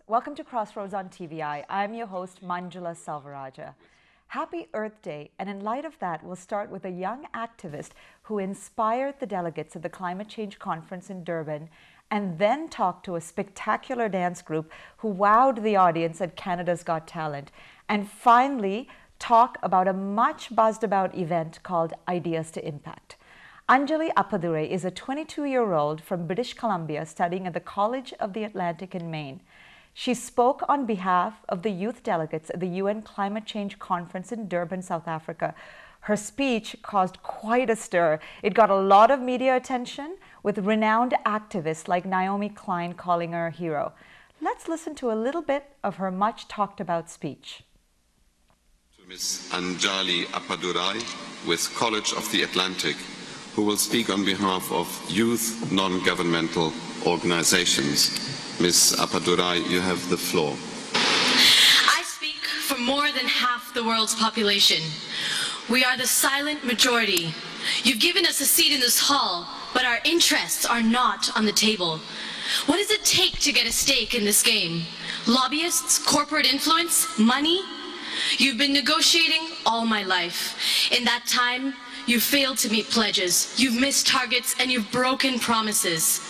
Welcome to CrossRoads on TVI. I'm your host, Manjula Salvarajah. Happy Earth Day, and in light of that, we'll start with a young activist who inspired the delegates at the Climate Change Conference in Durban, and then talked to a spectacular dance group who wowed the audience at Canada's Got Talent, and finally talk about a much buzzed about event called Ideas to Impact. Anjali Appadurai is a 22-year-old from British Columbia studying at the College of the Atlantic in Maine. She spoke on behalf of the youth delegates at the UN Climate Change Conference in Durban, South Africa. Her speech caused quite a stir. It got a lot of media attention, with renowned activists like Naomi Klein calling her a hero. Let's listen to a little bit of her much talked about speech. To Ms. Anjali Appadurai with College of the Atlantic, who will speak on behalf of youth non-governmental organizations. Ms. Appadurai, you have the floor. I speak for more than half the world's population. We are the silent majority. You've given us a seat in this hall, but our interests are not on the table. What does it take to get a stake in this game? Lobbyists, corporate influence, money? You've been negotiating all my life. In that time, you've failed to meet pledges, you've missed targets, and you've broken promises.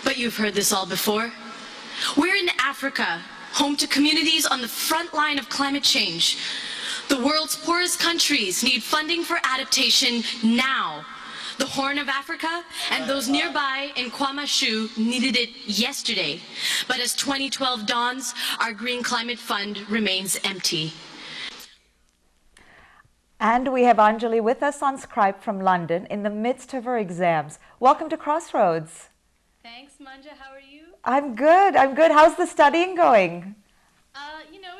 But you've heard this all before. We're in Africa, home to communities on the front line of climate change. The world's poorest countries need funding for adaptation now. The Horn of Africa and those nearby in Kwamashu needed it yesterday. But as 2012 dawns, our Green Climate Fund remains empty. And we have Anjali with us on Skype from London in the midst of her exams. Welcome to CrossRoads. Thanks, Manja. How are you? I'm good. How's the studying going?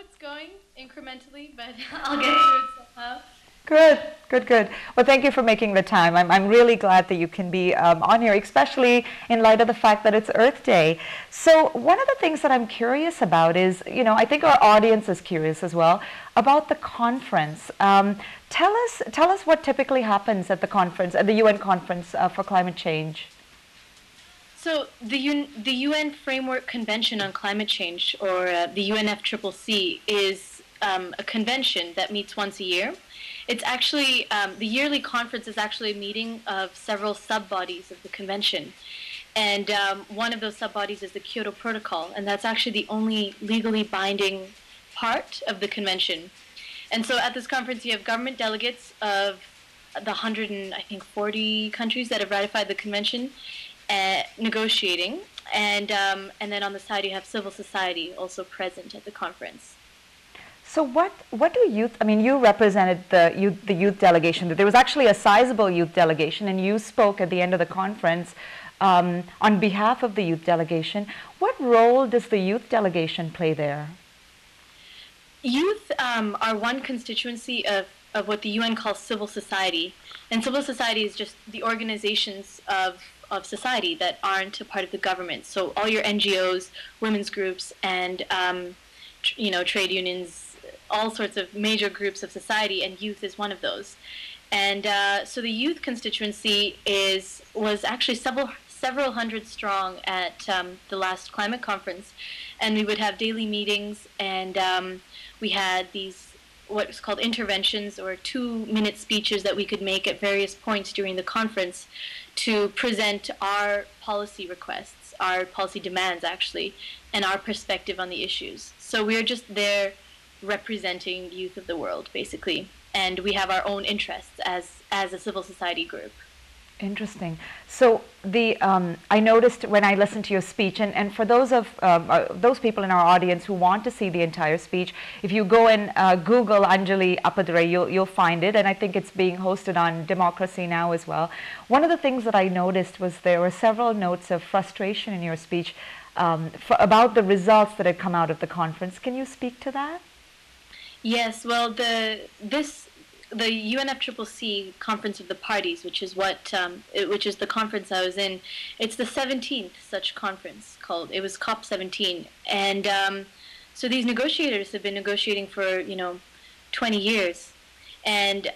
It's going incrementally, but I'll get through it somehow. Good. Well, thank you for making the time. I'm really glad that you can be on here, especially in light of the fact that it's Earth Day. So one of the things that I'm curious about is, I think our audience is curious as well, about the conference. Tell us what typically happens at the conference, at the UN conference for climate change. So the UN Framework Convention on Climate Change, or the UNFCCC, is a convention that meets once a year. It's actually, the yearly conference is actually a meeting of several sub-bodies of the convention. And one of those sub-bodies is the Kyoto Protocol, and that's actually the only legally binding part of the convention. And so at this conference you have government delegates of the 140 countries that have ratified the convention, negotiating, and then on the side you have civil society also present at the conference. So what do youth, you represented the youth delegation. There was actually a sizable youth delegation, and you spoke at the end of the conference on behalf of the youth delegation. What role does the youth delegation play there? Youth are one constituency of what the UN calls civil society, and civil society is just the organizations of society that aren't a part of the government. So all your NGOs, women's groups, and trade unions, all sorts of major groups of society, and youth is one of those. And so the youth constituency was actually several hundred strong at the last climate conference, and we would have daily meetings, and we had these what's called interventions, or 2-minute speeches that we could make at various points during the conference to present our policy requests, our policy demands actually, and our perspective on the issues. So we're just there representing the youth of the world, basically, and we have our own interests as a civil society group. Interesting. So I noticed when I listened to your speech, and for those people in our audience who want to see the entire speech, if you go and Google Anjali Appadurai, you'll find it, and I think it's being hosted on Democracy Now! As well. One of the things that I noticed was there were several notes of frustration in your speech about the results that had come out of the conference. Can you speak to that? Yes. Well, the UNFCCC Conference of the Parties, which is the conference I was in. It's the 17th such conference it was COP17, and so these negotiators have been negotiating for 20 years, and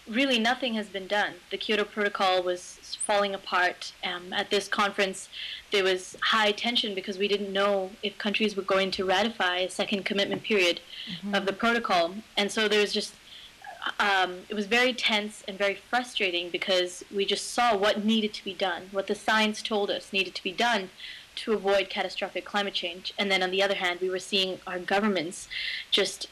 really nothing has been done. The Kyoto Protocol was falling apart. At this conference, there was high tension because we didn't know if countries were going to ratify a second commitment period of the protocol. And so there was just, it was very tense and very frustrating because we just saw what needed to be done, what the science told us needed to be done to avoid catastrophic climate change. And then on the other hand, we were seeing our governments just,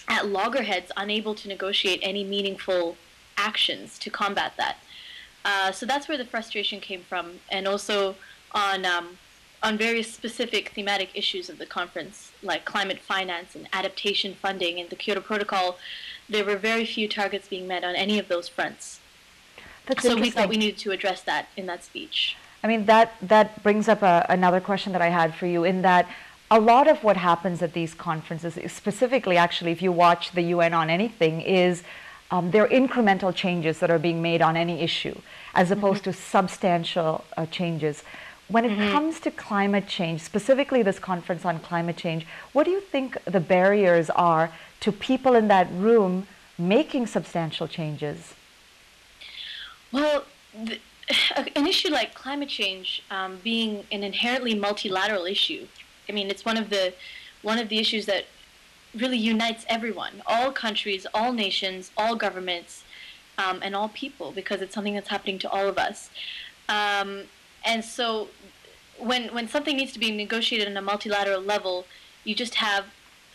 at loggerheads, unable to negotiate any meaningful actions to combat that. So that's where the frustration came from, and also on various specific thematic issues of the conference, like climate finance and adaptation funding and the Kyoto Protocol. There were very few targets being met on any of those fronts. So we thought we needed to address that in that speech. I mean, that brings up another question that I had for you, in that a lot of what happens at these conferences, specifically actually if you watch the UN on anything, is there are incremental changes that are being made on any issue, as opposed to substantial changes. When it comes to climate change, specifically this conference on climate change, what do you think the barriers are to people in that room making substantial changes? Well, an issue like climate change being an inherently multilateral issue, I mean, it's one of the issues that really unites everyone, all countries, all nations, all governments, and all people, because it's something that's happening to all of us. And so when something needs to be negotiated on a multilateral level, you just have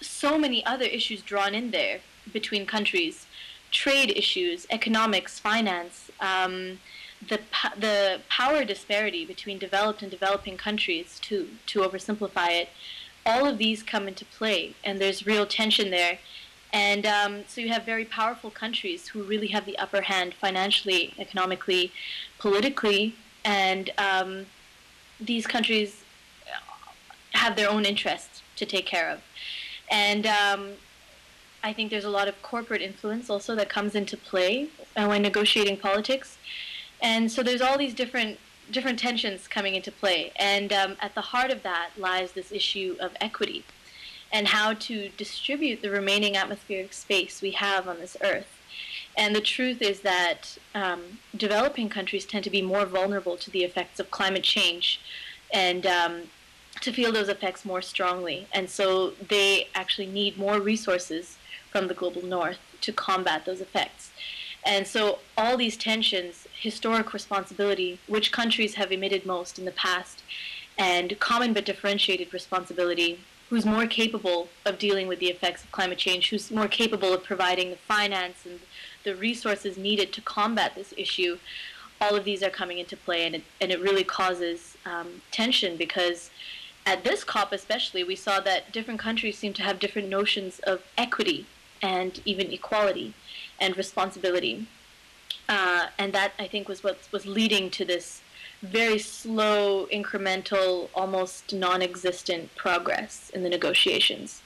so many other issues drawn in there between countries, trade issues, economics, finance, the power disparity between developed and developing countries, to oversimplify it. All of these come into play, and there's real tension there. And so you have very powerful countries who really have the upper hand financially, economically, politically, and these countries have their own interests to take care of. And I think there's a lot of corporate influence also that comes into play when negotiating politics. And so there's all these different tensions coming into play. And at the heart of that lies this issue of equity and how to distribute the remaining atmospheric space we have on this earth. And the truth is that developing countries tend to be more vulnerable to the effects of climate change and to feel those effects more strongly. And so they actually need more resources from the global north to combat those effects. And so all these tensions, historic responsibility, which countries have emitted most in the past, and common but differentiated responsibility, who's more capable of dealing with the effects of climate change, who's more capable of providing the finance and the resources needed to combat this issue, all of these are coming into play, and it really causes tension, because at this COP especially, we saw that different countries seem to have different notions of equity and even equality and responsibility. And that, I think, was what was leading to this very slow, incremental, almost non-existent progress in the negotiations.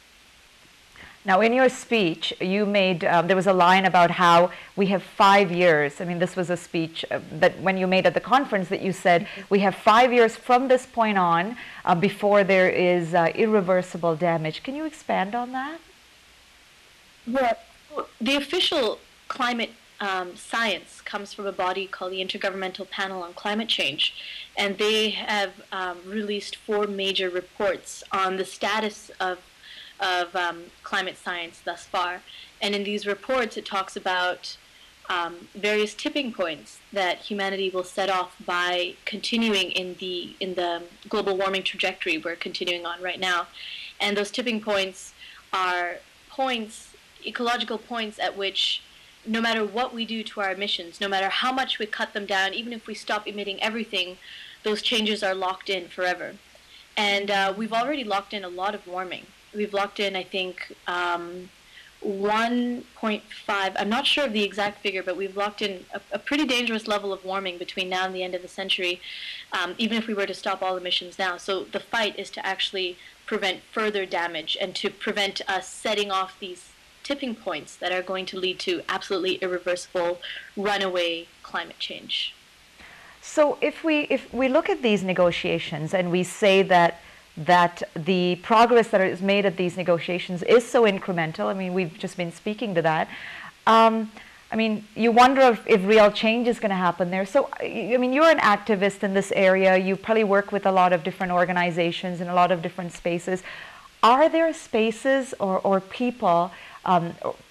Now, in your speech, you made, there was a line about how we have 5 years. I mean, this was a speech that when you made at the conference, that you said, we have 5 years from this point on before there is irreversible damage. Can you expand on that? Well, the official climate science comes from a body called the Intergovernmental Panel on Climate Change, and they have released 4 major reports on the status of climate science thus far. And in these reports, it talks about various tipping points that humanity will set off by continuing in the global warming trajectory we're continuing on right now. And those tipping points are ecological points at which, no matter what we do to our emissions, no matter how much we cut them down, even if we stop emitting everything, those changes are locked in forever. And we've already locked in a lot of warming. We've locked in, I think, 1.5, I'm not sure of the exact figure, but we've locked in a pretty dangerous level of warming between now and the end of the century, even if we were to stop all emissions now. So the fight is to actually prevent further damage and to prevent us setting off these tipping points that are going to lead to absolutely irreversible runaway climate change. So if we look at these negotiations and we say that the progress that is made at these negotiations is so incremental, I mean, we've just been speaking to that. I I mean, you wonder if real change is going to happen there. So, I mean, you're an activist in this area. You probably work with a lot of different organizations in a lot of different spaces. Are there spaces or people,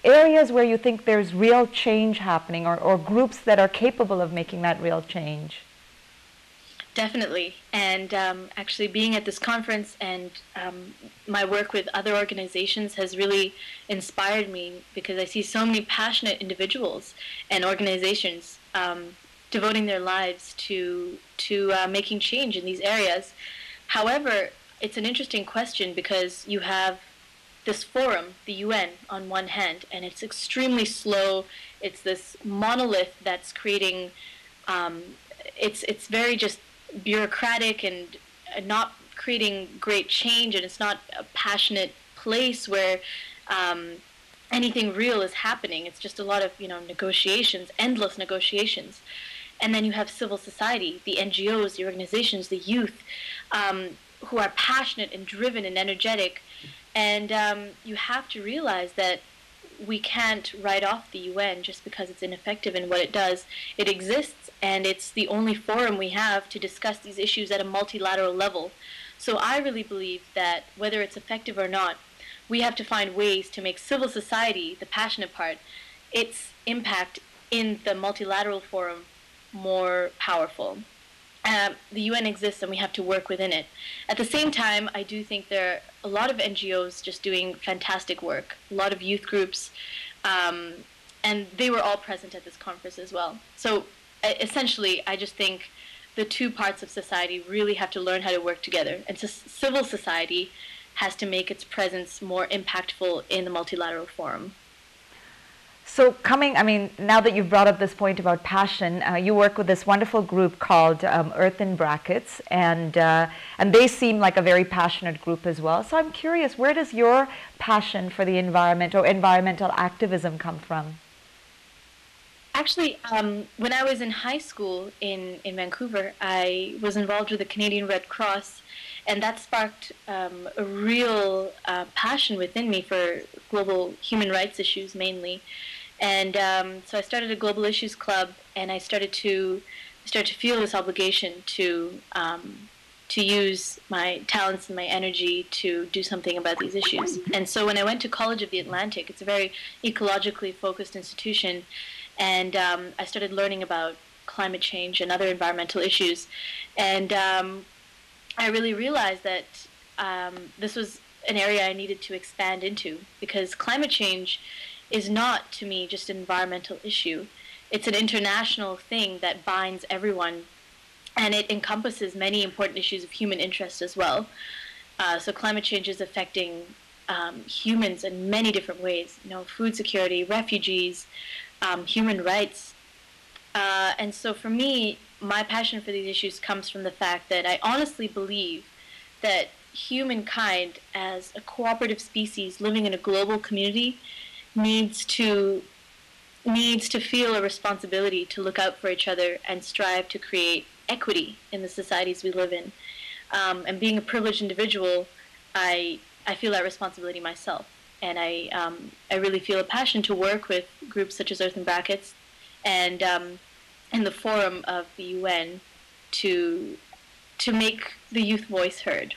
areas where you think there's real change happening, or groups that are capable of making that real change? Definitely. And actually being at this conference and my work with other organizations has really inspired me, because I see so many passionate individuals and organizations devoting their lives to making change in these areas. However, it's an interesting question, because you have this forum, the UN, on one hand, and it's extremely slow. It's this monolith that's creating, it's very just bureaucratic and not creating great change, and it's not a passionate place where anything real is happening. It's just a lot of, negotiations, endless negotiations. And then you have civil society, the NGOs, the organizations, the youth, who are passionate and driven and energetic. And you have to realize that we can't write off the UN just because it's ineffective in what it does. It exists, and it's the only forum we have to discuss these issues at a multilateral level. So I really believe that whether it's effective or not, we have to find ways to make civil society, the passionate part, its impact in the multilateral forum more powerful. The UN exists, and we have to work within it. At the same time, I do think there are a lot of NGOs just doing fantastic work, a lot of youth groups, and they were all present at this conference as well. So essentially, I just think the two parts of society really have to learn how to work together, and so civil society has to make its presence more impactful in the multilateral forum. So now that you've brought up this point about passion, you work with this wonderful group called Earth in Brackets, and they seem like a very passionate group as well. So I'm curious, where does your passion for the environment or environmental activism come from? Actually, when I was in high school in Vancouver, I was involved with the Canadian Red Cross, and that sparked a real passion within me for global human rights issues mainly. And so I started a Global Issues Club, and I started to feel this obligation to use my talents and my energy to do something about these issues. And so when I went to College of the Atlantic, it's a very ecologically focused institution, and I started learning about climate change and other environmental issues. And I really realized that this was an area I needed to expand into, because climate change is not, to me, just an environmental issue. It's an international thing that binds everyone, and it encompasses many important issues of human interest as well. So climate change is affecting humans in many different ways, food security, refugees, human rights. And so for me, my passion for these issues comes from the fact that I honestly believe that humankind, as a cooperative species living in a global community, needs to feel a responsibility to look out for each other and strive to create equity in the societies we live in. And being a privileged individual, I feel that responsibility myself. And I really feel a passion to work with groups such as Earth in Brackets and in the forum of the UN to make the youth voice heard.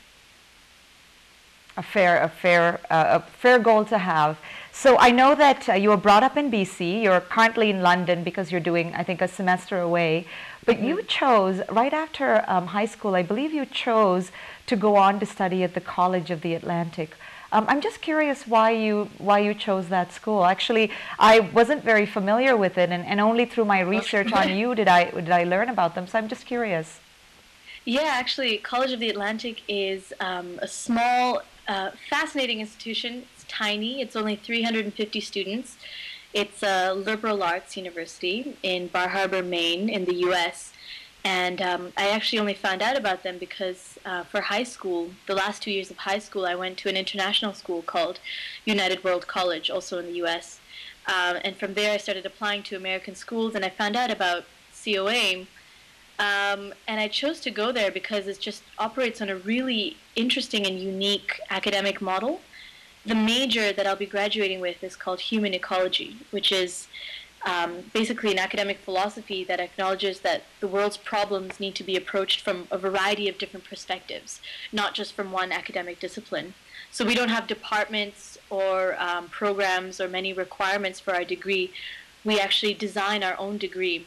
A fair goal to have. So I know that you were brought up in BC. You're currently in London because you're doing, I think, a semester away. But you chose, right after high school, I believe you chose to go on to study at the College of the Atlantic. I'm just curious why you chose that school. Actually, I wasn't very familiar with it, and only through my research on you did I learn about them. So I'm just curious. Yeah, actually, College of the Atlantic is a small, fascinating institution. It's tiny. It's only 350 students. It's a liberal arts university in Bar Harbor, Maine, in the U.S. And I actually only found out about them because for high school, the last 2 years of high school, I went to an international school called United World College, also in the U.S. And from there, I started applying to American schools, and I found out about COA. And I chose to go there because it just operates on a really interesting and unique academic model. The major that I'll be graduating with is called Human Ecology, which is basically an academic philosophy that acknowledges that the world's problems need to be approached from a variety of different perspectives, not just from one academic discipline. So we don't have departments or programs or many requirements for our degree. We actually design our own degree.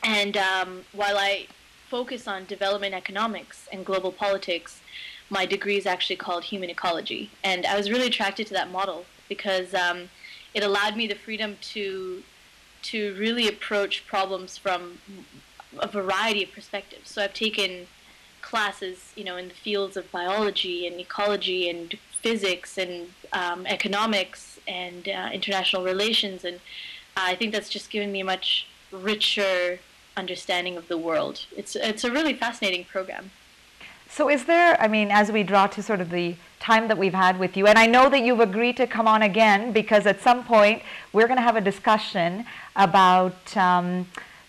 And while I focus on development economics and global politics, my degree is actually called human ecology. And I was really attracted to that model because it allowed me the freedom to really approach problems from a variety of perspectives. So I've taken classes, in the fields of biology and ecology and physics and economics and international relations, and I think that's just given me a much richer understanding of the world. It's a really fascinating program. So is there, as we draw to sort of the time that we've had with you, and I know that you've agreed to come on again because at some point we're going to have a discussion about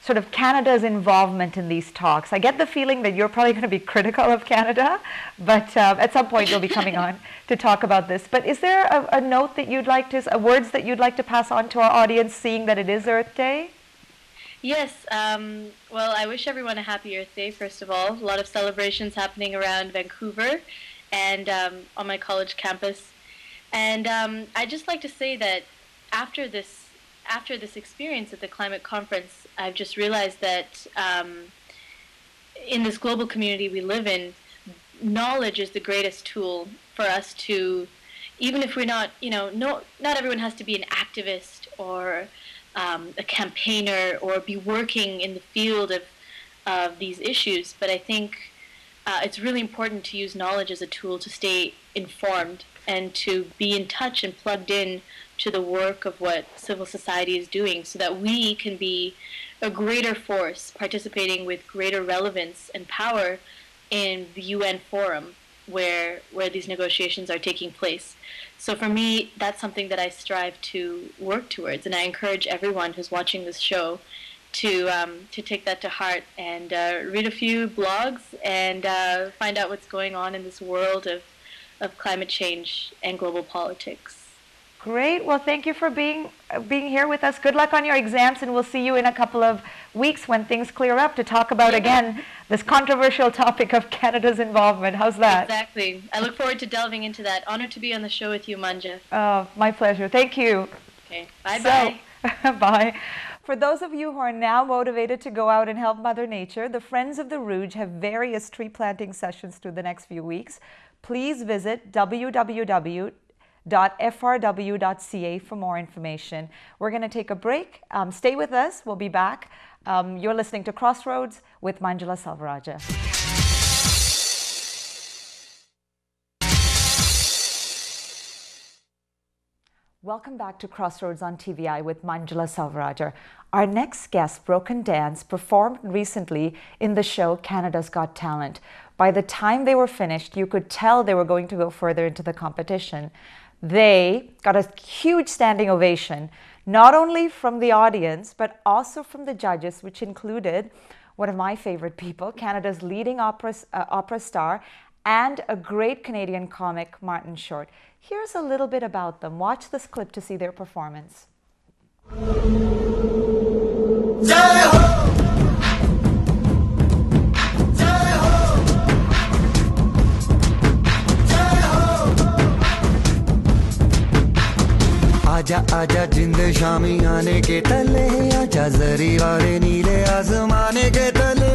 sort of Canada's involvement in these talks. I get the feeling that you're probably going to be critical of Canada, but at some point you'll be coming on to talk about this. But is there a note that you'd like to, words that you'd like to pass on to our audience, seeing that it is Earth Day? Yes, well, I wish everyone a happy Earth Day, first of all. A lot of celebrations happening around Vancouver and on my college campus. And I'd just like to say that after this experience at the climate conference, I've just realized that in this global community we live in, knowledge is the greatest tool for us to, even if we're not, not everyone has to be an activist or a campaigner or be working in the field of these issues, but I think it's really important to use knowledge as a tool to stay informed and to be in touch and plugged in to the work of what civil society is doing so that we can be a greater force participating with greater relevance and power in the UN forum where these negotiations are taking place. So for me, that's something that I strive to work towards, and I encourage everyone who's watching this show to take that to heart and read a few blogs and find out what's going on in this world of climate change and global politics. Great. Well, thank you for being here with us. Good luck on your exams, and we'll see you in a couple of weeks when things clear up to talk about, again, this controversial topic of Canada's involvement. How's that? Exactly. I look forward to delving into that. Honored to be on the show with you, Manja. Oh, my pleasure. Thank you. Okay. Bye-bye. Bye. For those of you who are now motivated to go out and help Mother Nature, the Friends of the Rouge have various tree planting sessions through the next few weeks. Please visit www.frw.ca for more information. We're going to take a break. Stay with us. We'll be back. You're listening to CrossRoads with Manjula Selvarajah. Welcome back to CrossRoads on TVI with Manjula Selvarajah. Our next guest, Broken Dance, performed recently in the show Canada's Got Talent. By the time they were finished, you could tell they were going to go further into the competition. They got a huge standing ovation, not only from the audience, but also from the judges, which included one of my favorite people, Canada's leading opera star, and a great Canadian comic, Martin Short. Here's a little bit about them. Watch this clip to see their performance. आजा आजा जिंद शामी आने के तले आजा जरी वाले नीले आसमाने के तले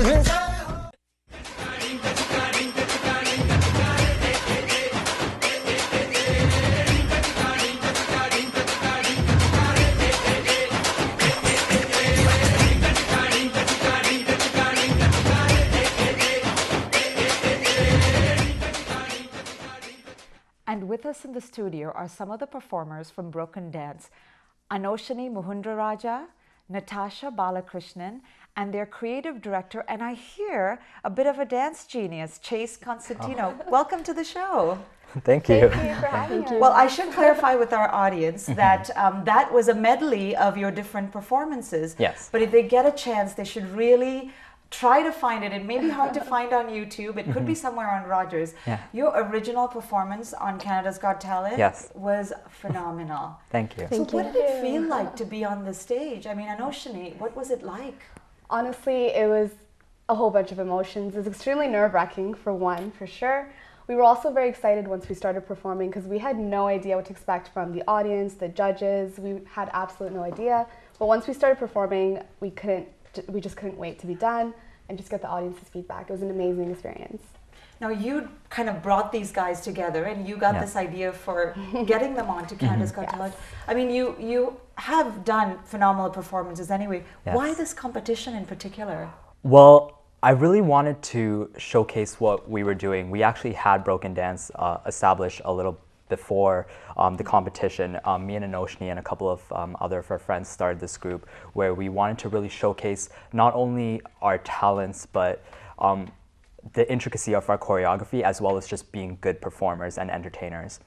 And with us in the studio are some of the performers from Broken Dance, Anoshinie Muhundarajah, Natasha Balakrishnan, and their creative director, and I hear a bit of a dance genius, Chase Constantino. Oh. Welcome to the show. Thank you. Thank you for having us. Well, I should clarify with our audience that that was a medley of your different performances. Yes. But if they get a chance, they should really try to find it. It may be hard to find on YouTube. It could be somewhere on Rogers. Yeah. Your original performance on Canada's Got Talent was phenomenal. Thank you. So what did it feel like to be on the stage? I mean, Anoshinie, what was it like? Honestly, it was a whole bunch of emotions. It was extremely nerve-wracking, for one, for sure. We were also very excited once we started performing because we had no idea what to expect from the audience, the judges. We had absolutely no idea. But once we started performing, we just couldn't wait to be done and just get the audience's feedback. It was an amazing experience. Now you kind of brought these guys together and you got this idea for getting them onto Canada's Got Talent. I mean, you have done phenomenal performances anyway. Why this competition in particular? Well, I really wanted to showcase what we were doing. We actually had Broken Dance established a little before the competition. Me and Anoshinie and a couple of other of our friends started this group where we wanted to really showcase not only our talents, but the intricacy of our choreography, as well as just being good performers and entertainers.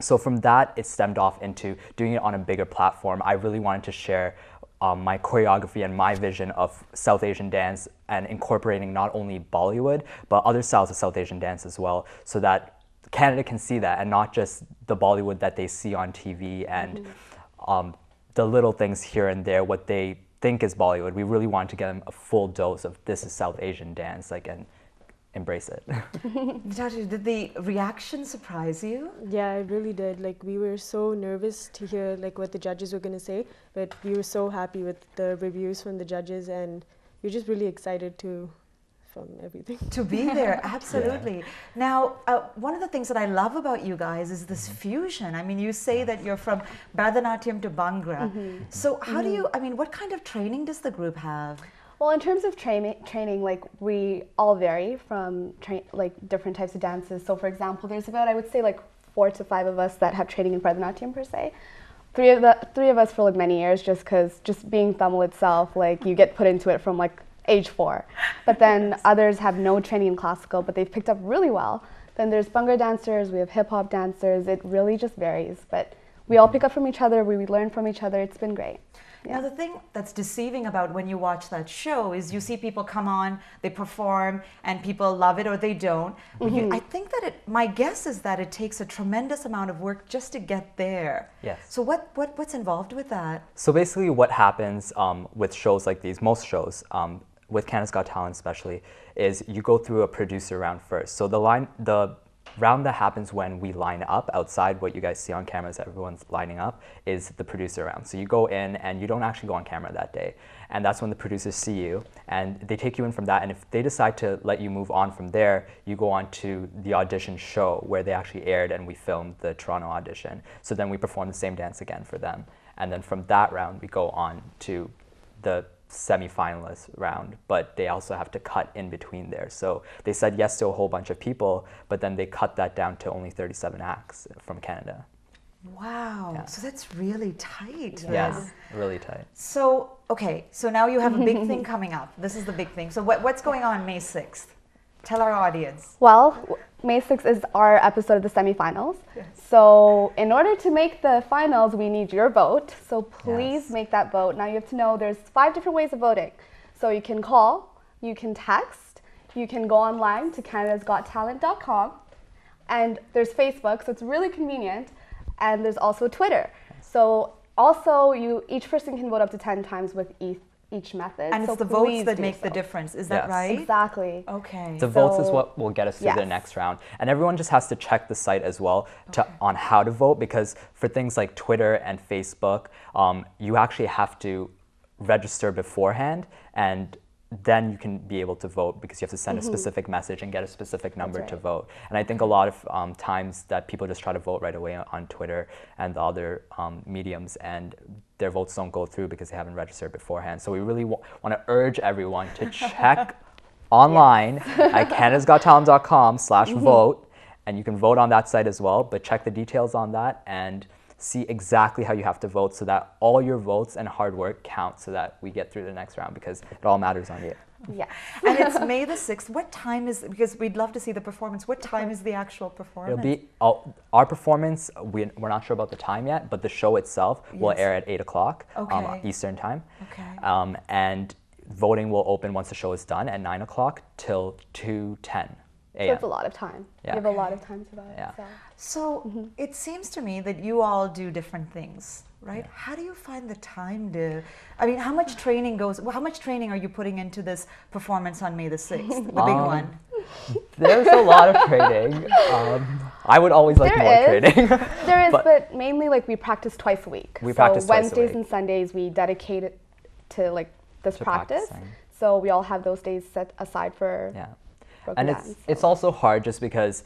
So from that, it stemmed off into doing it on a bigger platform. I really wanted to share my choreography and my vision of South Asian dance and incorporating not only Bollywood, but other styles of South Asian dance as well, so that Canada can see that and not just the Bollywood that they see on TV and the little things here and there, what they think is Bollywood. We really wanted to get them a full dose of this is South Asian dance, like, and embrace it. Natasha, did the reaction surprise you? Yeah, it really did. Like, we were so nervous to hear like what the judges were going to say, but we were so happy with the reviews from the judges, and we were just really excited from everything. To be there, absolutely. Now, one of the things that I love about you guys is this fusion. I mean, you say that you're from Bharatanatyam to Bhangra. So how do you, I mean, what kind of training does the group have? Well, in terms of training, like, we all vary from like different types of dances. So, for example, there's about, I would say, like 4 to 5 of us that have training in Bharatanatyam per se. Three of us for like many years, just because just being Tamil itself, like, you get put into it from like age 4. But then others have no training in classical, but they've picked up really well. Then there's Bhangra dancers, we have hip hop dancers. It really just varies, but we all pick up from each other. We learn from each other. It's been great. Now, the thing that's deceiving about when you watch that show is you see people come on, they perform, and people love it or they don't. But I think that my guess is that it takes a tremendous amount of work just to get there. Yes. So what's involved with that? So basically what happens with shows like these, most shows, with Canada's Got Talent especially, is you go through a producer round first. So the round that happens when we line up outside, what you guys see on camera is everyone's lining up, is the producer round. So you go in and you don't actually go on camera that day. And that's when the producers see you and they take you in from that. And if they decide to let you move on from there, you go on to the audition show where they actually aired and we filmed the Toronto audition. So then we perform the same dance again for them. And then from that round, we go on to the semi-finalist round, but they also have to cut in between there. So they said yes to a whole bunch of people, but then they cut that down to only 37 acts from Canada. Wow, Yeah. So that's really tight. Yeah, really tight. So, okay, so now you have a big thing coming up. This is the big thing. So what's going on May 6th? Tell our audience. Well, May 6th is our episode of the semifinals. Yes. So in order to make the finals, we need your vote. So please Yes. make that vote. Now you have to know there's 5 different ways of voting. So you can call, you can text, you can go online to canadasgottalent.com, and there's Facebook, so it's really convenient, and there's also Twitter. So also each person can vote up to 10 times with each method. And so it's the votes please that do make so. the difference, is that Yes. right? Exactly. Okay. The votes is So- what will get us through the Yes. next round. And everyone just has to check the site as well on how to vote, because for things like Twitter and Facebook, you actually have to register beforehand, and then you can be able to vote because you have to send a specific message and get a specific number to vote. And I think a lot of times that people just try to vote right away on Twitter and the other mediums, and their votes don't go through because they haven't registered beforehand. So we really want to urge everyone to check online at canadasgottalent.com/vote, and you can vote on that site as well, but check the details on that and see exactly how you have to vote so that all your votes and hard work count so that we get through the next round, because it all matters on you. Yeah. And it's May the 6th. What time is, because we'd love to see the performance, what time is the actual performance? It'll be our performance. We're not sure about the time yet, but the show itself will Yes. air at 8 o'clock Okay. Eastern time. Okay. And voting will open once the show is done at 9 o'clock till 2:10 a.m. So it's a lot of time. Yeah. You have a lot of time to vote. Yeah. So it seems to me that you all do different things, right? How do you find the time to, I mean, how much training are you putting into this performance on May the 6th, the big one? There's a lot of training. I would always like more training. There is, but mainly like we practice twice a week. We practice twice a Wednesdays week. and Sundays we dedicate it to like this practice. Practicing. So we all have those days set aside for broken And dance. it's also hard just because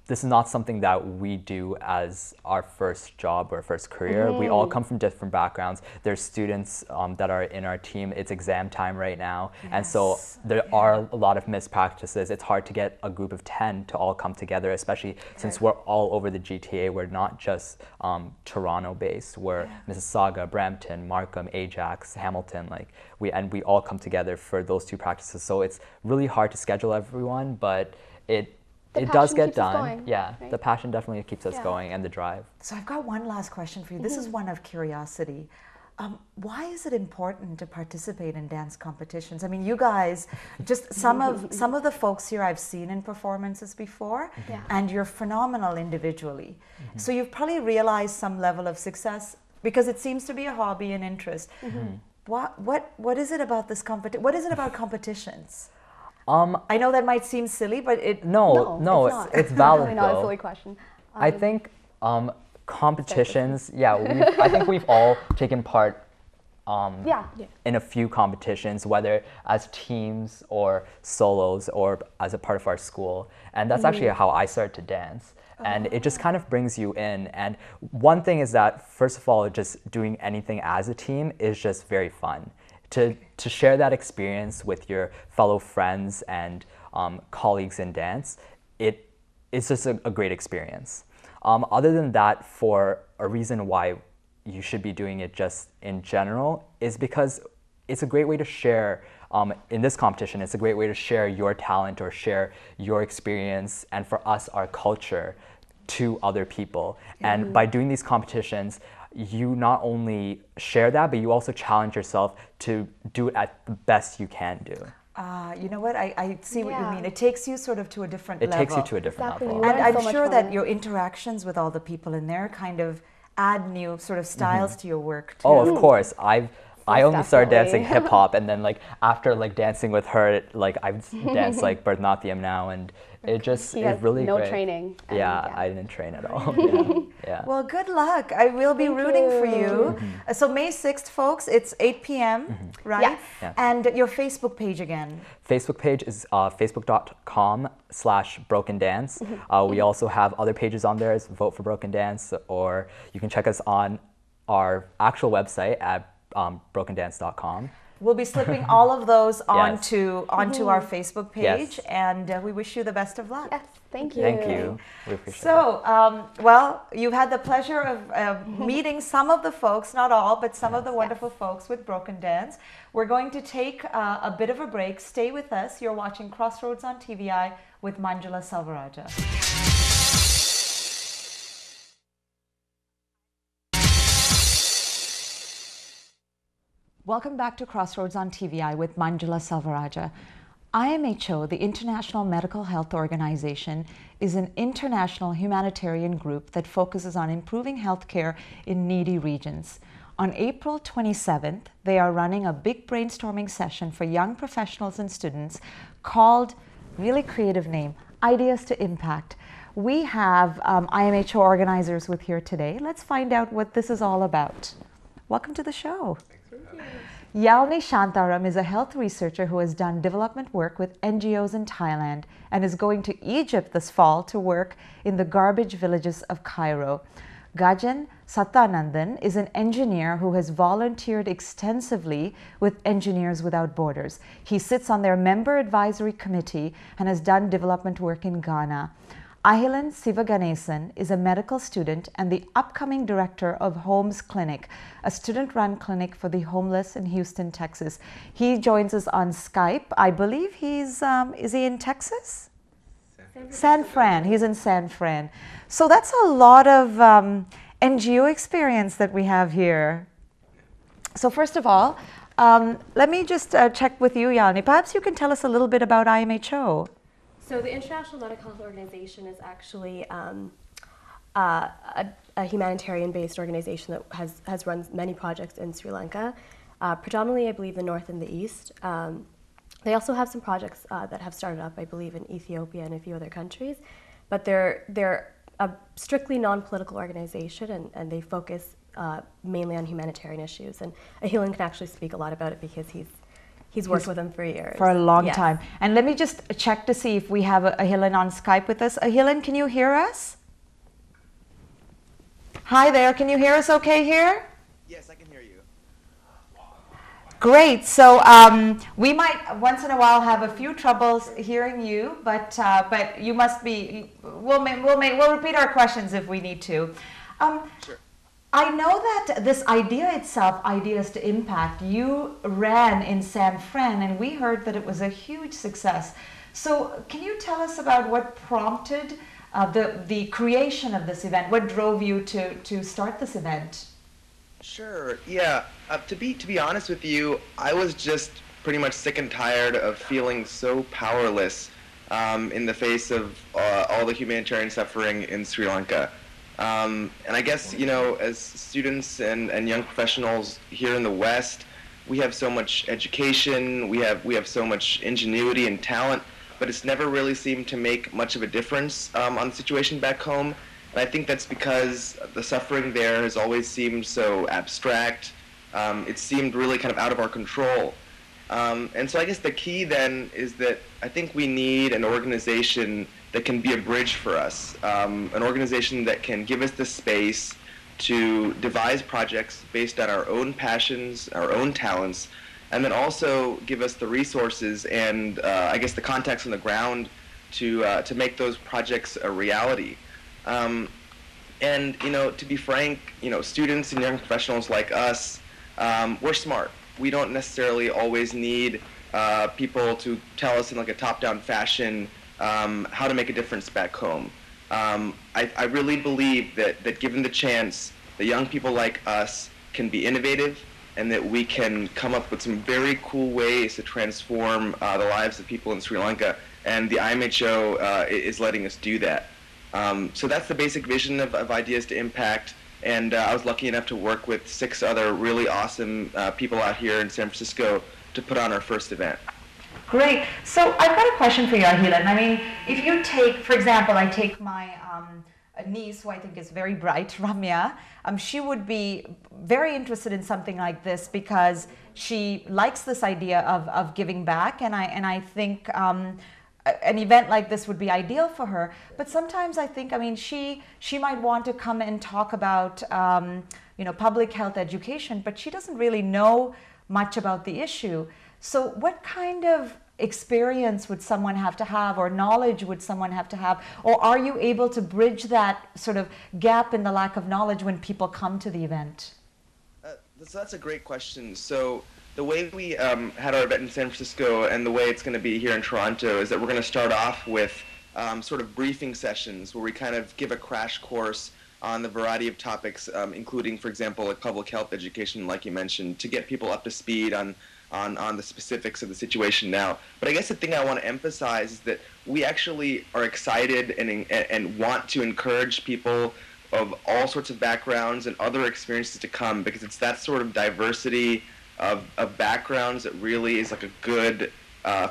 this is not something that we do as our first job or first career. We all come from different backgrounds. There's students that are in our team. It's exam time right now. And so there are a lot of missed practices. It's hard to get a group of 10 to all come together, especially since we're all over the GTA. We're not just Toronto based. We're Mississauga, Brampton, Markham, Ajax, Hamilton. We all come together for those 2 practices. So it's really hard to schedule everyone, but it does get done. Yeah, right? The passion definitely keeps us going, and the drive. So I've got one last question for you. This is one of curiosity. Why is it important to participate in dance competitions? I mean, you guys, just some of the folks here I've seen in performances before, and you're phenomenal individually. So you've probably realized some level of success because it seems to be a hobby and interest. What is it about this What is it about competitions? I know that might seem silly, but it's valid. Really not a silly question. I think competitions. I think we've all taken part in a few competitions, whether as teams or solos or as a part of our school, and that's actually how I started to dance. And it just kind of brings you in. And one thing is that, first of all, just doing anything as a team is just very fun. To share that experience with your fellow friends and colleagues in dance, it's just a great experience. Other than that, for a reason why you should be doing it just in general is because it's a great way to share, in this competition, it's a great way to share your talent or share your experience, and for us, our culture, to other people. And by doing these competitions, you not only share that, but you also challenge yourself to do it at the best you can do. You know what? I see what you mean. It takes you sort of to a different level. It takes you to a different level. And I'm sure that your interactions with all the people in there kind of add new sort of styles to your work too. Oh, of course. I only started dancing hip hop, and then after dancing with her, I've danced Bharatanatyam now, and it's really no great. training. I didn't train at all. Well, good luck. I will be rooting for you. So May 6th, folks, it's 8 p.m., right? Yes. Yeah. And your Facebook page again. Facebook page is facebook.com/brokendance. We also have other pages on there as Vote for Broken Dance, or you can check us on our actual website at brokendance.com. We'll be slipping all of those onto our Facebook page, and we wish you the best of luck. Yes, thank you. Thank you. We appreciate it. So, well, you've had the pleasure of meeting some of the folks, not all, but some of the wonderful folks with Broken Dance. We're going to take a bit of a break. Stay with us. You're watching Crossroads on TVI with Manjula Selvarajah. Welcome back to Crossroads on TVI with Manjula Selvarajah. IMHO, the International Medical Health Organization, is an international humanitarian group that focuses on improving healthcare in needy regions. On April 27th, they are running a big brainstorming session for young professionals and students called, really creative name, Ideas to Impact. We have IMHO organizers with here today. Let's find out what this is all about. Welcome to the show. Yalnee Shantharam is a health researcher who has done development work with NGOs in Thailand and is going to Egypt this fall to work in the garbage villages of Cairo. Gajan Sathananthan is an engineer who has volunteered extensively with Engineers Without Borders. He sits on their member advisory committee and has done development work in Ghana. Ahilan Sivaganesan is a medical student and the upcoming director of Homes Clinic, a student-run clinic for the homeless in Houston, Texas. He joins us on Skype. I believe he's, is he in Texas? San Fran. He's in San Fran. So that's a lot of NGO experience that we have here. So first of all, Let me just check with you, Yalnee. Perhaps you can tell us a little bit about IMHO. So the International Medical Health Organization is actually a humanitarian-based organization that has run many projects in Sri Lanka, predominantly, I believe, the North and the East. They also have some projects that have started up, I believe, in Ethiopia and a few other countries, but they're a strictly non-political organization, and they focus mainly on humanitarian issues. And Ahilan can actually speak a lot about it because he's worked with them for years. For a long Yes. time. And let me just check to see if we have Ahilan on Skype with us. Ahilan, can you hear us? Hi there, can you hear us okay here? Yes, I can hear you. Great. So we might once in a while have a few troubles hearing you, but you must be. We'll repeat our questions if we need to. Sure. I know that this idea itself, Ideas to Impact, you ran in San Fran, and we heard that it was a huge success. So can you tell us about what prompted the creation of this event? What drove you to start this event? Sure. Yeah. To be honest with you, I was just pretty much sick and tired of feeling so powerless in the face of all the humanitarian suffering in Sri Lanka. And I guess, you know, as students and young professionals here in the West, we have so much education, we have so much ingenuity and talent, but it's never really seemed to make much of a difference on the situation back home. And I think that's because the suffering there has always seemed so abstract. It seemed really kind of out of our control. And so I guess the key then is that I think we need an organization that can be a bridge for us, an organization that can give us the space to devise projects based on our own passions, our own talents, and then also give us the resources and I guess the contacts on the ground to make those projects a reality. And you know, to be frank, you know, students and young professionals like us, we're smart. We don't necessarily always need people to tell us in like a top-down fashion how to make a difference back home. I really believe that given the chance, that young people like us can be innovative and that we can come up with some very cool ways to transform the lives of people in Sri Lanka, and the IMHO is letting us do that. So that's the basic vision of Ideas to Impact, and I was lucky enough to work with 6 other really awesome people out here in San Francisco to put on our first event. Great. So I've got a question for you, Ahilan. I mean, if you take, for example, I take my niece, who I think is very bright, Ramya. She would be very interested in something like this because she likes this idea of giving back, and I think an event like this would be ideal for her. But sometimes I think, I mean, she might want to come and talk about you know, public health education, but she doesn't really know much about the issue. So what kind of experience would someone have to have, or knowledge would someone have to have, or are you able to bridge that sort of gap in the lack of knowledge when people come to the event? So that's a great question. So the way we had our event in San Francisco and the way it's going to be here in Toronto is that we're going to start off with sort of briefing sessions where we kind of give a crash course on the variety of topics, including, for example, like public health education, like you mentioned, to get people up to speed on the specifics of the situation now. But I guess the thing I want to emphasize is that we actually are excited and want to encourage people of all sorts of backgrounds and other experiences to come, because it's that sort of diversity of backgrounds that really is like a good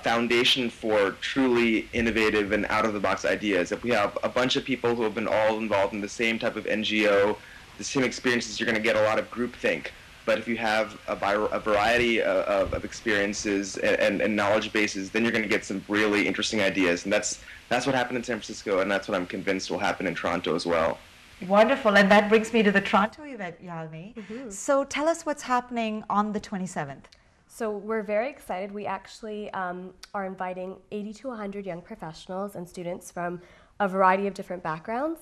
foundation for truly innovative and out-of-the-box ideas. If we have a bunch of people who have been all involved in the same type of NGO, the same experiences, you're going to get a lot of groupthink. But if you have a variety of experiences and knowledge bases, then you're going to get some really interesting ideas. And that's what happened in San Francisco, and that's what I'm convinced will happen in Toronto as well. Wonderful. And that brings me to the Toronto event, Yalnee. Mm-hmm. So tell us what's happening on the 27th. So we're very excited. We actually are inviting 80 to 100 young professionals and students from a variety of different backgrounds.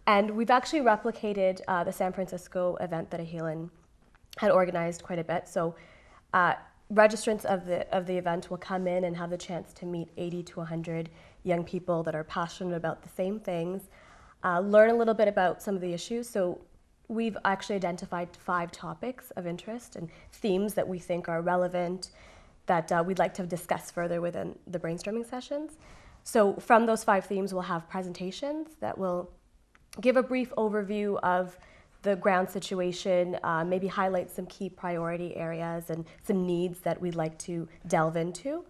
And we've actually replicated the San Francisco event that Ahilan had organized quite a bit. So registrants of the event will come in and have the chance to meet 80 to 100 young people that are passionate about the same things, learn a little bit about some of the issues. So we've actually identified 5 topics of interest and themes that we think are relevant that we'd like to discuss further within the brainstorming sessions. So from those 5 themes, we'll have presentations that will give a brief overview of the ground situation, maybe highlight some key priority areas and some needs that we'd like to delve into.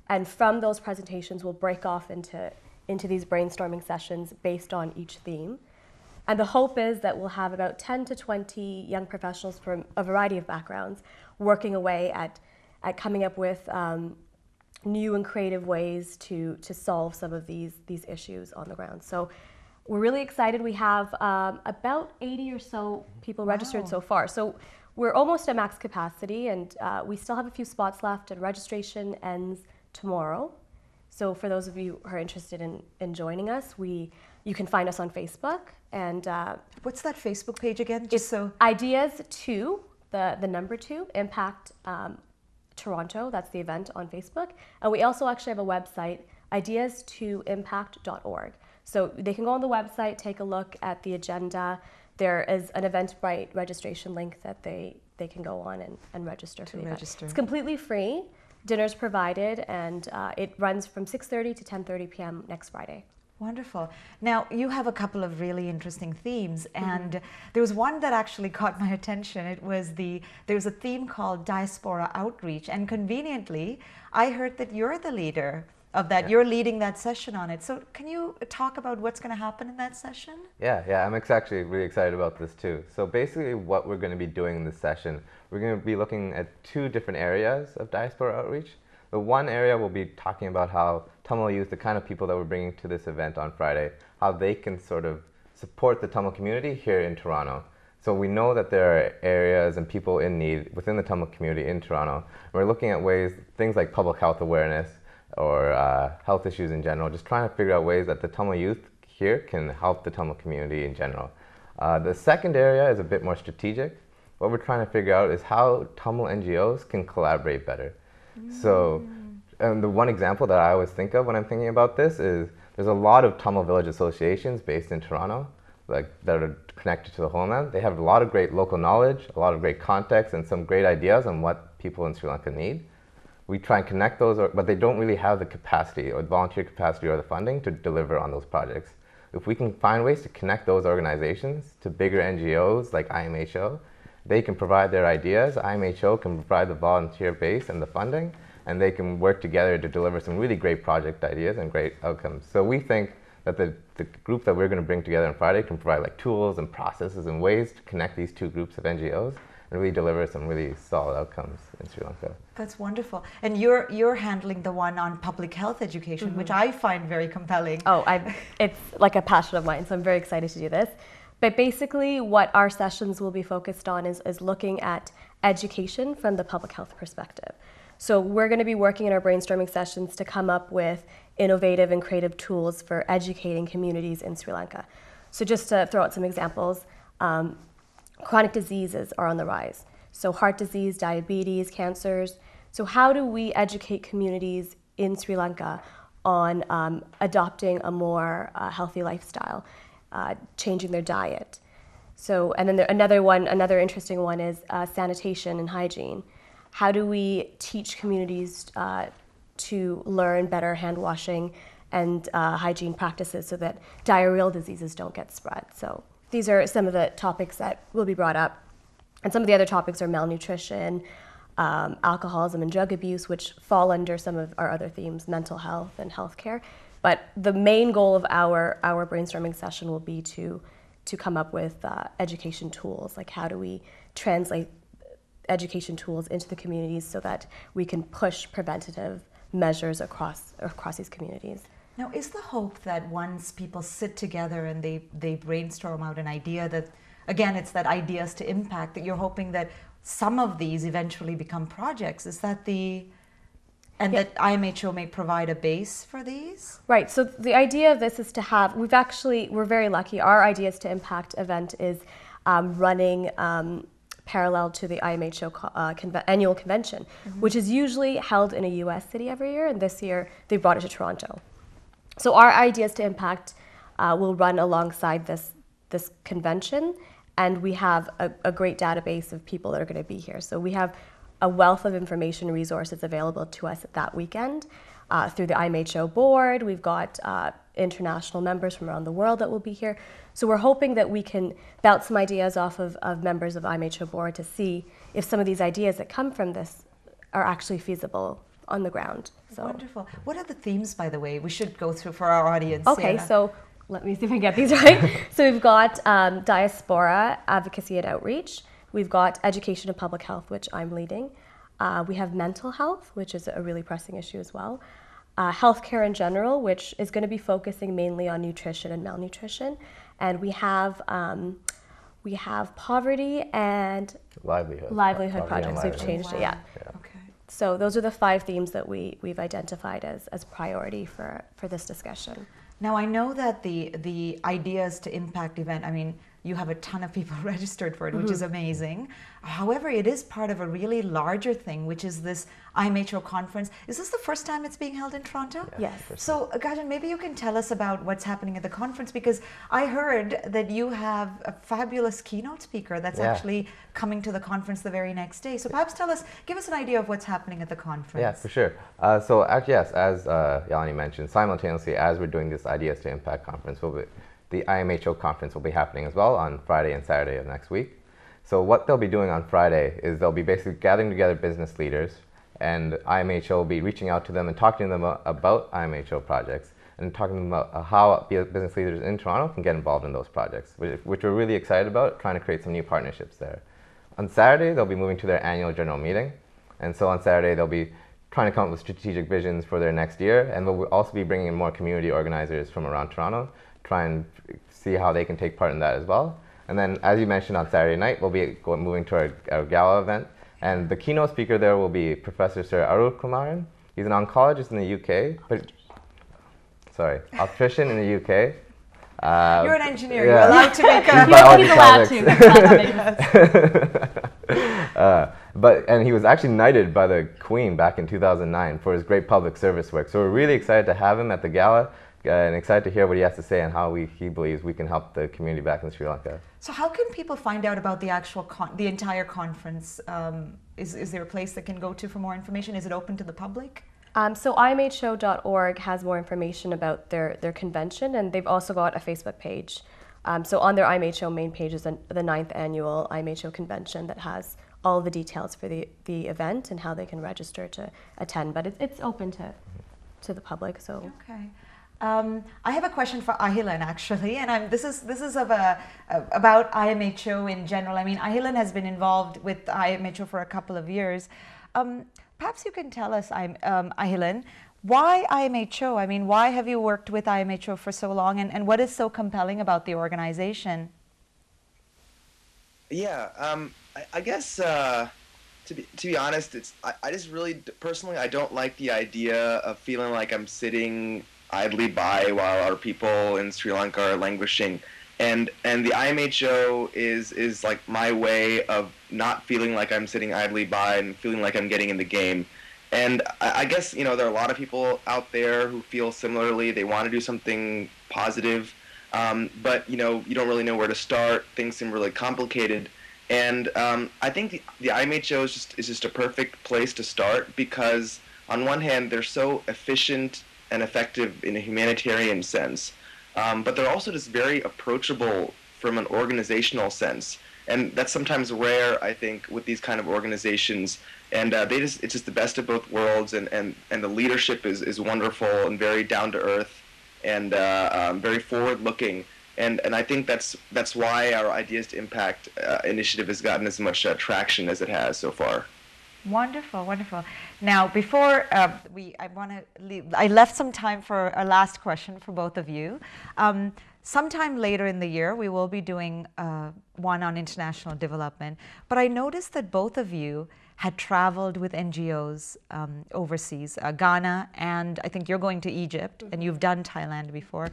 And from those presentations, we'll break off into these brainstorming sessions based on each theme. And the hope is that we'll have about 10 to 20 young professionals from a variety of backgrounds working away at coming up with new and creative ways to solve some of these issues on the ground. So we're really excited. We have about 80 or so people registered so far. So we're almost at max capacity, and we still have a few spots left, and registration ends tomorrow. So for those of you who are interested in joining us, you can find us on Facebook. And what's that Facebook page again? Just so ideas2, the number 2, impact Toronto. That's the event on Facebook. And we also actually have a website, ideas2impact.org. So they can go on the website, take a look at the agenda. There is an Eventbrite registration link that they can go on and register for the event. It's completely free. Dinner's provided, and it runs from 6:30 to 10:30 p.m. next Friday. Wonderful. Now, you have a couple of really interesting themes, and there was one that actually caught my attention. There was a theme called Diaspora Outreach, and conveniently, I heard that you're the leader of that. Yeah. You're leading that session on it. So can you talk about what's going to happen in that session? Yeah, I'm actually really excited about this too. So basically what we're going to be doing in this session, we're going to be looking at 2 different areas of diaspora outreach. The one area we'll be talking about how Tamil youth, the kind of people that we're bringing to this event on Friday, how they can sort of support the Tamil community here in Toronto. So we know that there are areas and people in need within the Tamil community in Toronto. We're looking at ways, things like public health awareness, or health issues in general, just trying to figure out ways that the Tamil youth here can help the Tamil community in general. The second area is a bit more strategic. What we're trying to figure out is how Tamil NGOs can collaborate better. So the one example that I always think of when I'm thinking about this is there's a lot of Tamil village associations based in Toronto that are connected to the homeland. They have a lot of great local knowledge, a lot of great context, and some great ideas on what people in Sri Lanka need. We try and connect those, but they don't really have the capacity or the volunteer capacity or the funding to deliver on those projects. If we can find ways to connect those organizations to bigger NGOs like IMHO, they can provide their ideas, IMHO can provide the volunteer base and the funding, and they can work together to deliver some really great project ideas and great outcomes. So we think that the group that we're going to bring together on Friday can provide like tools and processes and ways to connect these 2 groups of NGOs and really deliver some really solid outcomes in Sri Lanka. That's wonderful. And you're handling the one on public health education, which I find very compelling. Oh, it's like a passion of mine, so I'm very excited to do this. But basically what our sessions will be focused on is looking at education from the public health perspective. So we're going to be working in our brainstorming sessions to come up with innovative and creative tools for educating communities in Sri Lanka. So just to throw out some examples, chronic diseases are on the rise. So heart disease, diabetes, cancers. So how do we educate communities in Sri Lanka on adopting a more healthy lifestyle, changing their diet? So, and then another interesting one is sanitation and hygiene. How do we teach communities to learn better hand washing and hygiene practices so that diarrheal diseases don't get spread? So these are some of the topics that will be brought up. And some of the other topics are malnutrition, alcoholism and drug abuse, which fall under some of our other themes, mental health and healthcare. But the main goal of our brainstorming session will be to come up with education tools, like how do we translate education tools into the communities so that we can push preventative measures across these communities. Now, is the hope that once people sit together and they brainstorm out an idea that, again, it's that ideas to impact, that you're hoping that some of these eventually become projects? Is that that IMHO may provide a base for these? Right, so the idea of this is to have, we're very lucky, our Ideas to Impact event is running parallel to the IMHO annual convention, which is usually held in a US city every year, and this year they brought it to Toronto. So our Ideas to Impact will run alongside this convention, and we have a great database of people that are going to be here. So we have a wealth of information and resources available to us at that weekend through the IMHO board. We've got international members from around the world that will be here. So we're hoping that we can bounce some ideas off of members of IMHO board to see if some of these ideas that come from this are actually feasible on the ground. So. Wonderful. What are the themes, by the way, we should go through for our audience? Okay, so let me see if I get these right. So we've got diaspora, advocacy and outreach. We've got education and public health, which I'm leading. We have mental health, which is a really pressing issue as well. Healthcare in general, which is going to be focusing mainly on nutrition and malnutrition. And we have poverty and livelihood projects. We've changed it, yeah. Okay. So those are the 5 themes that we've identified as priority for this discussion. Now, I know that the Ideas to Impact event, I mean, you have a ton of people registered for it, which is amazing. However, it is part of a really larger thing, which is this IMHO conference. Is this the first time it's being held in Toronto? Yes. So, Gajan, maybe you can tell us about what's happening at the conference, because I heard that you have a fabulous keynote speaker that's actually coming to the conference the very next day. So perhaps give us an idea of what's happening at the conference. Yeah, for sure. So actually, yes, as Yalnee mentioned, simultaneously as we're doing this Ideas to Impact conference, the IMHO conference will be happening as well on Friday and Saturday of next week. So what they'll be doing on Friday is they'll be basically gathering together business leaders, and IMHO will be reaching out to them and talking to them about IMHO projects and talking to them about how business leaders in Toronto can get involved in those projects, which we're really excited about, trying to create some new partnerships there. On Saturday, they'll be moving to their annual general meeting. And so on Saturday, they'll be trying to come up with strategic visions for their next year. And we'll also be bringing in more community organizers from around Toronto, try and see how they can take part in that as well. And then, as you mentioned, on Saturday night, we'll be moving to our gala event. And the keynote speaker there will be Professor Sir Arul Kumaran. He's an oncologist in the UK, optician in the UK. You're an engineer. You're allowed to make and he was actually knighted by the Queen back in 2009 for his great public service work. So we're really excited to have him at the gala and excited to hear what he has to say and how he believes we can help the community back in Sri Lanka. So how can people find out about the actual the entire conference? Is there a place that can go to for more information? Is it open to the public? So imho.org has more information about their convention, and they've also got a Facebook page. So on their IMHO main page is the 9th annual IMHO convention that has all the details for the event and how they can register to attend. But it's open to the public. So. Okay. I have a question for Ahilan, actually, and this is about IMHO in general. I mean, Ahilan has been involved with IMHO for a couple of years. Perhaps you can tell us, Ahilan, why IMHO? I mean, why have you worked with IMHO for so long, and what is so compelling about the organization? Yeah, I guess to be honest, I just really personally I don't like the idea of feeling like I'm sitting idly by while our people in Sri Lanka are languishing. And the IMHO is like my way of not feeling like I'm sitting idly by and feeling like I'm getting in the game. And I guess, there are a lot of people out there who feel similarly. They want to do something positive, but, you don't really know where to start. Things seem really complicated. And I think the IMHO is just a perfect place to start because, on one hand, they're so efficient and effective in a humanitarian sense. But they're also just very approachable from an organizational sense. And that's sometimes rare, I think, with these kind of organizations. And it's just the best of both worlds, and the leadership is wonderful and very down to earth and very forward looking. And I think that's why our Ideas to Impact initiative has gotten as much traction as it has so far. Wonderful, wonderful. Now, before I left some time for a last question for both of you. Sometime later in the year, we will be doing one on international development. But I noticed that both of you had traveled with NGOs overseas, Ghana, and I think you're going to Egypt, and you've done Thailand before.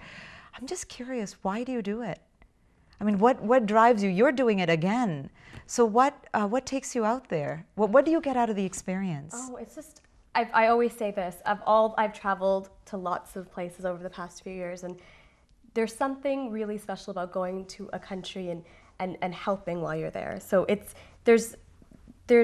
I'm just curious, why do you do it? I mean, what drives you? You're doing it again. So what takes you out there? What do you get out of the experience? Oh, it's just, I always say this, I've traveled to lots of places over the past few years, and there's something really special about going to a country and helping while you're there. So there's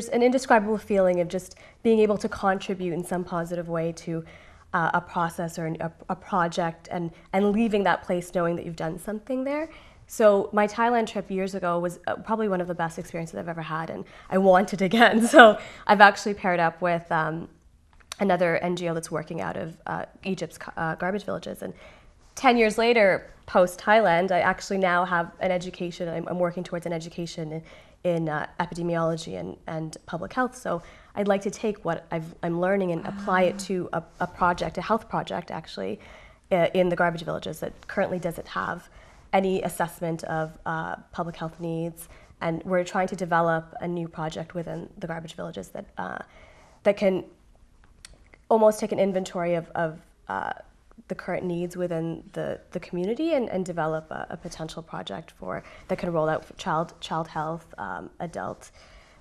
an indescribable feeling of just being able to contribute in some positive way to a process or a project, and leaving that place knowing that you've done something there. So my Thailand trip years ago was probably one of the best experiences I've ever had, and I want it again. So I've actually paired up with another NGO that's working out of Egypt's garbage villages. And 10 years later, post-Thailand, I actually now have an education. I'm working towards an education in epidemiology and public health. So I'd like to take what I'm learning and apply it to a project, a health project actually, in the garbage villages that currently doesn't have any assessment of public health needs. And we're trying to develop a new project within the garbage villages that can almost take an inventory of the current needs within the community and develop a potential project that can roll out for child health, adult.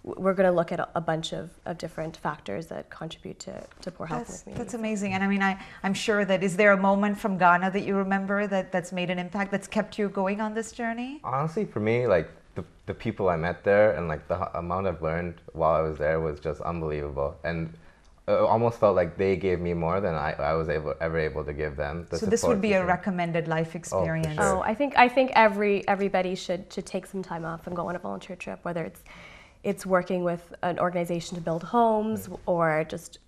We're going to look at a bunch of different factors that contribute to poor health in the community. That's amazing. And I mean, I'm sure that, is there a moment from Ghana that you remember that's made an impact, that's kept you going on this journey? Honestly, for me, like the people I met there and like the amount I've learned while I was there was just unbelievable. And it almost felt like they gave me more than I was ever able to give them. So this would be a recommended life experience. Oh, for sure. I think everybody should take some time off and go on a volunteer trip, whether it's working with an organization to build homes or just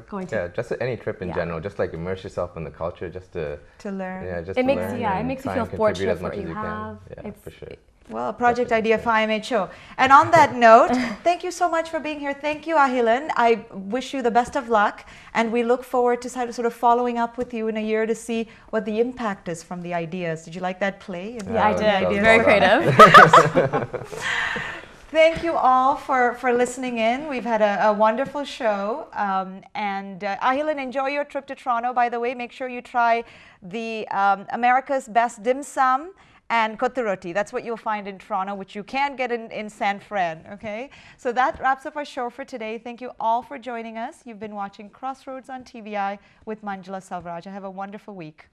going to just any trip in general. Just like immerse yourself in the culture, just to learn. Yeah, just it to makes learn it makes you feel fortunate for what you have. Yeah, for sure. Well, a project idea for IMHO. And on that note, thank you so much for being here. Thank you, Ahilan. I wish you the best of luck, and we look forward to sort of following up with you in a year to see what the impact is from the ideas. Did you like that play? Yeah, I did. Very creative. Thank you all for listening in. We've had a wonderful show. And Ahilan, enjoy your trip to Toronto, by the way. Make sure you try the America's Best Dim Sum and Kothuroti. That's what you'll find in Toronto, which you can't get in San Fran, okay? So that wraps up our show for today. Thank you all for joining us. You've been watching Crossroads on TVI with Manjula Salvarajah. Have a wonderful week.